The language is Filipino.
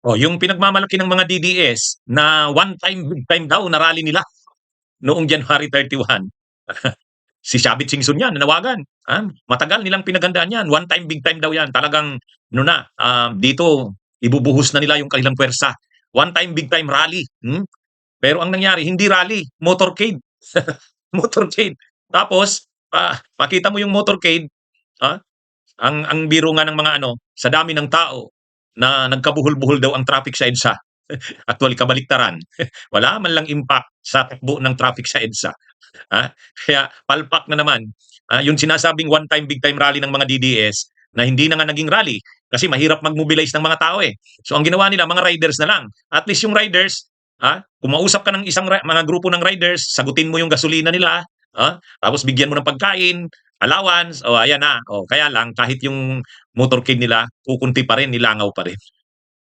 Oh, yung pinagmamalaki ng mga DDS na one time, big time daw na rally nila noong January 31. Si Shabit Singson yan, nanawagan. Matagal nilang pinagandaan yan. One time, big time daw yan. Talagang, dito, ibubuhos na nila yung kanilang pwersa. One time, big time rally. Pero ang nangyari, hindi rally, motorcade. Motorcade. Tapos, makita mo yung motorcade, ah, ang biro nga ng mga sa dami ng tao na nagkabuhol-buhol daw ang traffic sa EDSA. Actually, kabaliktaran. Wala man lang impact sa takbo ng traffic sa EDSA. Kaya palpak na naman. Yung sinasabing one time, big time rally ng mga DDS na hindi na nga naging rally kasi mahirap mag-mobilize ng mga tao eh. So ang ginawa nila, mga riders na lang. At least yung riders, kung mausap ka ng isang mga grupo ng riders, sagutin mo yung gasolina nila, tapos bigyan mo ng pagkain, allowance, o ayan na. O, kaya lang, kahit yung motorcade nila, kukunti pa rin, nilangaw pa rin.